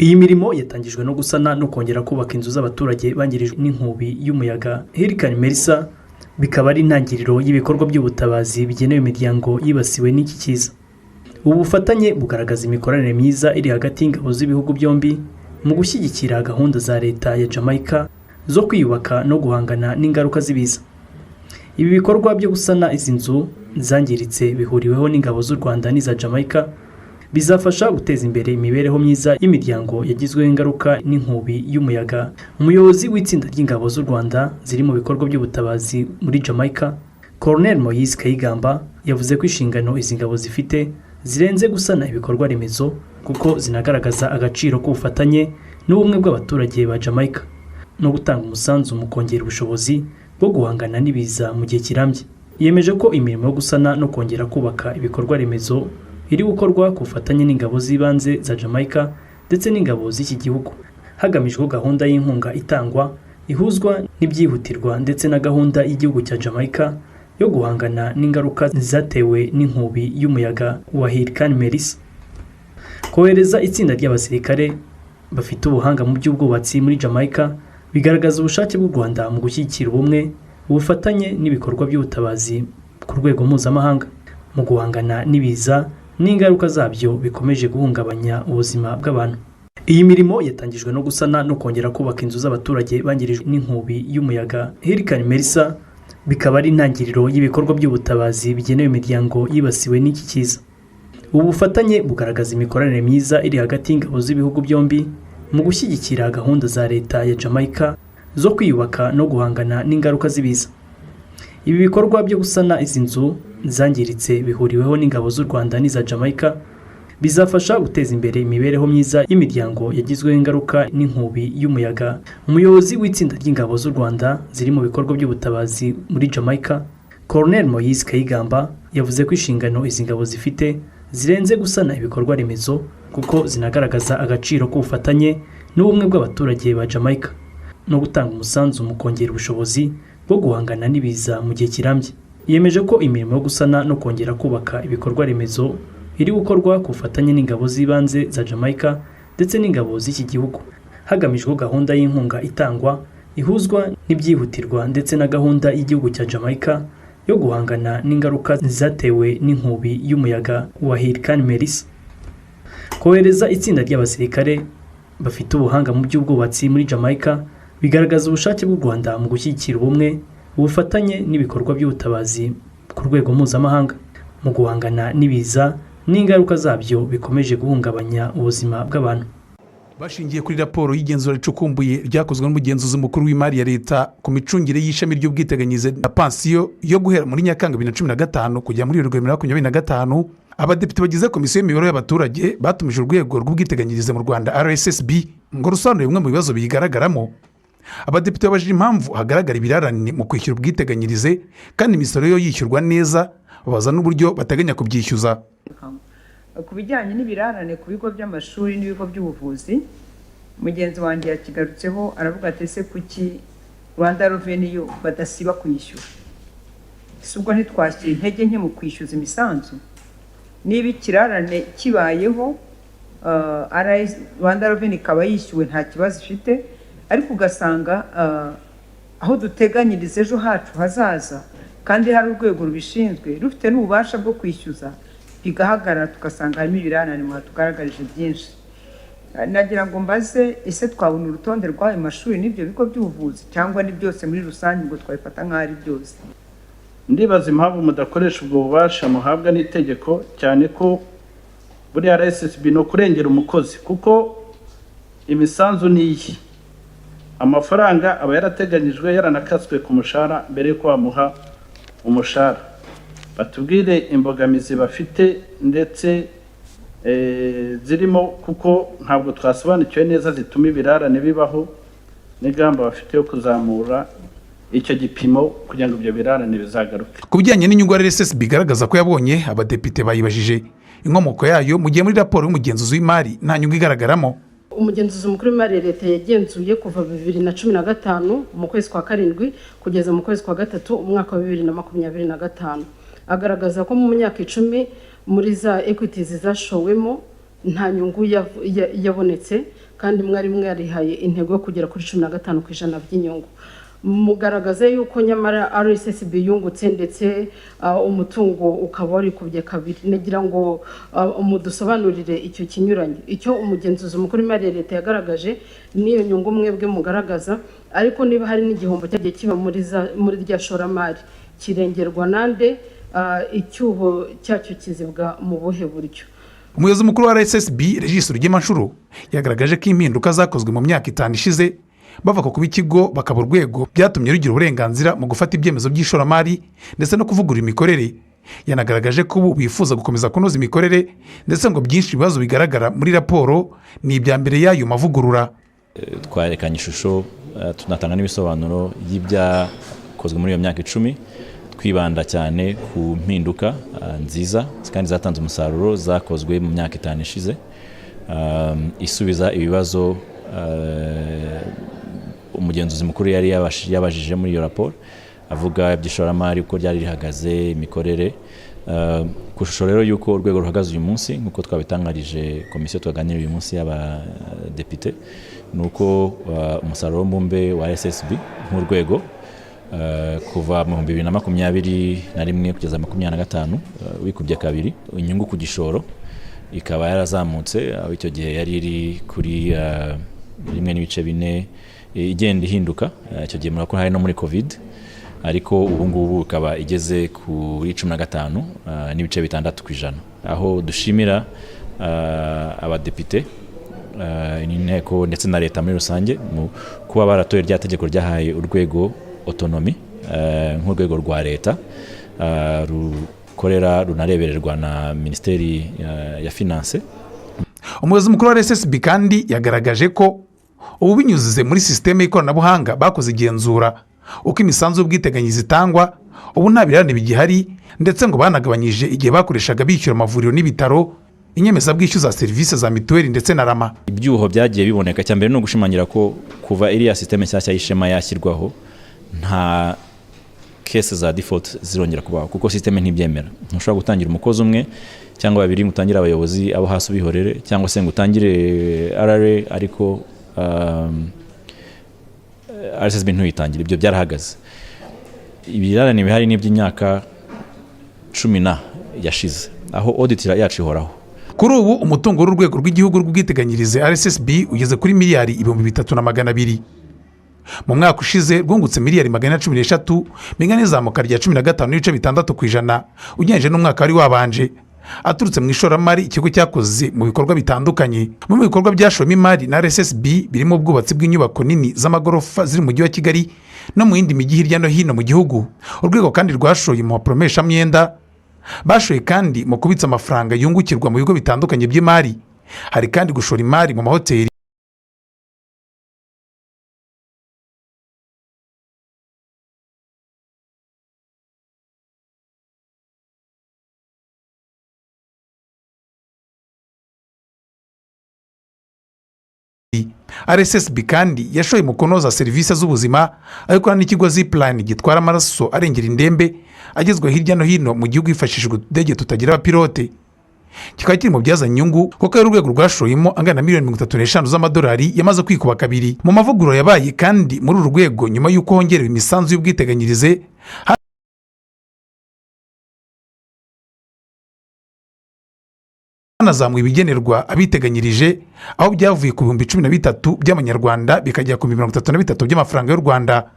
Iyi mirimo yatangijwe no gusana no kongera kubaka inzu z'abaturage bangirijwe n'inkubi y'umuyaga Hurricane Melissa, bikaba ari intangiriro y'ibikorwa by'ubutabazi bigenewe imiryango yibasiwe n'iki kiza. Ubu bufatanye bugaragaza imikoranire myiza iri hagati y'ingabo z'ibihugu byombi mu gushyigikira gahunda za leta ya Jamaica zo kwiyubaka no guhangana n'ingaruka z'ibiza. Ibi bikorwa byo gusana izi nzu zangiritse bihuriweho n'ingabo z'u Rwanda n'iza Jamaica bizafasha guteza imbere imibereho myiza y'imiryango yagizweho ingaruka n'inkubi y'umuyaga. Umuyobozi w'itsinda ry'ingabo z'u Rwanda ziri mu bikorwa by'ubutabazi muri Jamaica, Colonel Moise Kayigamba, yavuze ko inshingano izi ngabo zifite zirenze gusana ibikorwa remezo kuko zinagaragaza agaciro k'ubufatanye n'ubumwe bw'abaturage ba Jamaica no gutanga umusanzu mu kongera ubushobozi bwo guhangana n'ibiza mu gihe kirambye. Yemeje ko imirimo yo gusana no kongera kubaka ibikorwa remezo iri gukorwa ku bufatanye n'ingabo z'ibanze za Jamaica ndetse n'ingabo z'iki gihugu, hagamijwe gahunda y'inkunga itangwa ihuzwa n'ibyihutirwa ndetse na gahunda y'igihugu cya Jamaica yo guhangana n'ingaruka zatewe n'inkubi y'umuyaga wa Hurricane Melissa. Kohereza itsinda ry'abasirikare bafite ubuhanga mu by'ubwubatsi muri Jamaica bigaragaza ubushake bw'u Rwanda mu gushyigikira ubumwe, ubufatanye n'ibikorwa by'ubutabazi ku rwego mpuzamahanga mu guhangana n'ibiza n'ingaruka zabyo bikomeje guhungabanya ubuzima bw'abantu. Iyi mirimo yatangijwe no gusana no kongera kubaka inzu z'abaturage bangirijwe n'inkubi y'umuyaga Hurricane Melissa, bikaba ari intangiriro y'ibikorwa by'ubutabazi bigenewe imiryango yibasiwe n'iki kiza. Ubu bufatanye bugaragaza imikoranire myiza iri hagati y'ingabo z'ibihugu byombi mu gushyigikira gahunda za leta ya Jamaica zo kwiyubaka no guhangana n'ingaruka z'ibiza. Ibi bikorwa byo gusana izi nzu zangiritse bihuriweho n'ingabo z'u Rwanda n'iza Jamaica bizafasha guteza imbere imibereho myiza y'imiryango yagizweho ingaruka n'inkubi y'umuyaga. Umuyobozi w'itsinda ry'ingabo z'u Rwanda ziri mu bikorwa by'ubutabazi muri Jamaica, Colonel Moise Kayigamba, yavuze ko inshingano izi ngabo zifite zirenze gusana ibikorwa remezo kuko zinagaragaza agaciro k'ubufatanye n'ubumwe bw'abaturage ba Jamaica no gutanga umusanzu mu kongera ubushobozi bwo guhangana n'ibiza mu gihe kirambye. Yemeje ko imirimo yo gusana no kongera kubaka ibikorwa remezo iri gukorwa ku bufatanye n'ingabo z'ibanze za Jamaica ndetse n'ingabo z'iki gihugu, hagamijwe gahunda y'inkunga itangwa ihuzwa n'ibyihutirwa ndetse na gahunda y'igihugu cya Jamaica yo guhangana n'ingaruka zatewe n'inkubi y'umuyaga wa Hurricane Melissa. Kohereza itsinda ry'abasirikare bafite ubuhanga mu by'ubwubatsi muri Jamaica bigaragaza ubushake bw'u Rwanda mu gushyigikira ubumwe, ubufatanye n'ibikorwa by'ubutabazi ku rwego mpuzamahanga mu guhangana n'ibiza n'ingaruka zabyo bikomeje guhungabanya ubuzima bw'abantu. Bashingiye kuri raporo y'igenzura ricukumbuye ryakozwe n'umugenzuzi mukuru w'imari ya leta ku micungire y'ishami ry'ubwiteganyirize na pansiyo yo guhera muri Nyakanga 2015 kujya muri 2025, abadepite bagize komisiyo y'imibereho y'abaturage batumije urwego rw'ubwiteganyirize mu Rwanda RSSB ngo rusobanure bimwe mu bibazo bigaragaramo. Abadepite babajije impamvu hagaragara ibirarane mu kwishyura ubwiteganyirize kandi imisoro yo yishyurwa neza, babaza n'uburyo bateganya kubyishyuza. Ku bijyanye n'ibirarane ku bigo by'amashuri n'ibigo by'ubuvuzi, mugenzi wanjye yakigarutseho aravuga ati ese kuki Rwanda Revenue badasiba kwishyura? Subwo ntitwashyira intege nke mu kwishyuza imisanzu. Niba ikirarane kibayeho Rwanda Revenue ikaba yishyuwe nta kibazo ifite, ariko ugasanga aho duteganyiriza ejo hacu hazaza kandi hari urwego rubishinzwe rufite n'ububasha bwo kwishyuza bigahagarara, tugasanga harimo ibirarane mu hatugaragarije byinshi. Nagira ngo mbaze, ese twabona urutonde rw'ayo mashuri n'ibyo bigo by'ubuvuzi cyangwa ni byose muri rusange ngo twabifata nk'aho ari byose? Ndibaza impamvu mudakoresha ubwo bubasha muhabwa n'itegeko, cyane ko buri RSSB no kurengera umukozi, kuko imisanzu niyi amafaranga aba yarateganyijwe yaranakaswe ku mushahara mbere yo kwamuha umushahara. Batubwire imbogamizi bafite ndetse zirimo, kuko ntabwo twasobanukiwe neza zituma ibirarane bibaho n'ingamba bafite yo kuzamura icyo gipimo kugira ngo ibyo birarane bizagaruke. Ku bijyanye n'inyungu RSSB bigaragaza ko yabonye, abadepite bayibajije inkomoko yayo mu gihe muri raporo y'umugenzuzi w'imari nta nyungu igaragaramo. Umugenzuzi mukuru w'imari leta yagenzuye kuva 2015 mu kwezi kwa karindwi kugeza mu kwezi kwa gatatu umwaka wa 2025, agaragaza ko mu myaka 10 muri za equities zashowemo nta nyungu yabonetse kandi mwari mwarihaye intego yo kugera kuri 15% by'inyungu. Mugaragaza yuko nyamara RSSB yungutse ndetse umutungo ukaba warikubye kabiri. Negira ngo umudusobanurire icyo kinyuranye. Icyo umugenzuzi mukuru w'imari ya leta yagaragaje niyo nyungu mwebwe mugaragaza, ariko niba hari n'igihombo cyagiye kiba muri rya shoramari kirengerwa nande, icyuho cyacyo kizibwa mu buhe buryo? Umuyobozi mukuru wa RSSB Regis Rugemanshuro yagaragaje ko impinduka zakozwe mu myaka 5 ishize bava ku kuba ikigo bakaba urwego byatumye rugira uburenganzira mu gufata ibyemezo by'ishoramari ndetse no kuvugurura imikorere. Yanagaragaje ko ubu bifuza gukomeza kunoza imikorere ndetse ngo byinshi bibazo bigaragara muri raporo ni ibya mbere y'ayo mavugurura. Twarekanye ishusho tunatanga n'ibisobanuro y'ibyakozwe muri iyo myaka 10, twibanda cyane ku mpinduka nziza kandi zatanze umusaruro zakozwe mu myaka 5 ishize, isubiza ibibazo umugenzuzi mukuru yari yabajije muri iyo raporo, avuga iby'ishoramari uko ryari rihagaze, imikorere. Ku shusho rero yuko urwego ruhagaze uyu munsi nk'uko twabitangarije komisiyo twaganira uyu munsi y'abadepite, nuko umusaruro mbumbe wa RSSB nk'urwego kuva mu 2021 kugeza 2025 wikubye kabiri. Inyungu ku gishoro ikaba yarazamutse, aho icyo gihe yari iri kuri 1.4 igenda ihinduka. Icyo gihe murako hari no muri covid, ariko ubu ngubu ikaba igeze kuri 15 n'ibice 6%, aho dushimira abadepite n'inteko ndetse na leta muri rusange mu kuba baratoye rya tegeko ryahaye urwego autonomy nk'urwego rwa leta rukorera runarebererwa na Ministeri ya Finance. Umuyobozi mukuru wa RSSB kandi yagaragaje ko ubu binyuze muri systeme y'ikoranabuhanga bakoze igenzura uko imisanzu y'ubwiteganyirize itangwa, ubu nta birarane bigihari ndetse ngo banagabanyije igihe bakoreshaga bishyura amavuriro n'ibitaro, inyemezabwishyu za serivisi za mituweli ndetse na rama. Ibyuho byagiye biboneka. Cyambere no gushimangira ko kuva iriya systeme nshyashya y'ishema yashyirwaho nta cases za default zirongera kubaho, kuko systeme ntibyemera. Ntushobora gutangira umukozi umwe cyangwa babiri, ngutangira abayobozi abo hasi ubihorere, cyangwa se ngutangire RRA ariko RSSB ntuyitangire. Ibyo byarahagaze. Ibirarane bihari n'iby'imyaka 10 yashize, aho audit yacu ihoraho. Kuri ubu umutungo w'urwego rw'igihugu rw'ubwiteganyirize RSSB ugeze kuri miliyari 3,200. Mu mwaka ushize rwungutse miliyari 113, bingana n'izamuka rya 15.6% ugeneje n'umwaka wari wabanje. Aturutse mu ishoramari ikigo cyakoze mu bikorwa bitandukanye. Mu bikorwa byashowemo imari na RSSB birimo ubwubatsi bw'inyubako nini z'amagorofa ziri mu mujyi wa Kigali no mu yindi mijyi hirya no hino mu gihugu. Urwego kandi rwashoye mu promesha myenda, bashoye kandi mu kubitsa amafaranga yungukirwa mu bigo bitandukanye by'imari. Hari kandi gushora imari mu mahoteli, RSSB kandi yashoye mu kunoza serivisi z'ubuzima, ariko n'ikigo Zipline gitwara amaraso arengera indembe agezwe hirya no hino mu gihugu hifashishijwe udege tutagira abapilote. Kikaba kiri mu byazanye inyungu kuko ari urwego rwashoyemo angana na miliyoni 35 z'amadolari yamaze kwikuba kabiri. Mu mavugururo yabaye kandi muri uru rwego nyuma y'uko hongerewe imisanzu y'ubwiteganyirize, hanazamuwe ibigenerwa abiteganyirije, aho byavuye ku 13,000 by'amanyarwanda bikajya ku 33 by'amafaranga y'u Rwanda.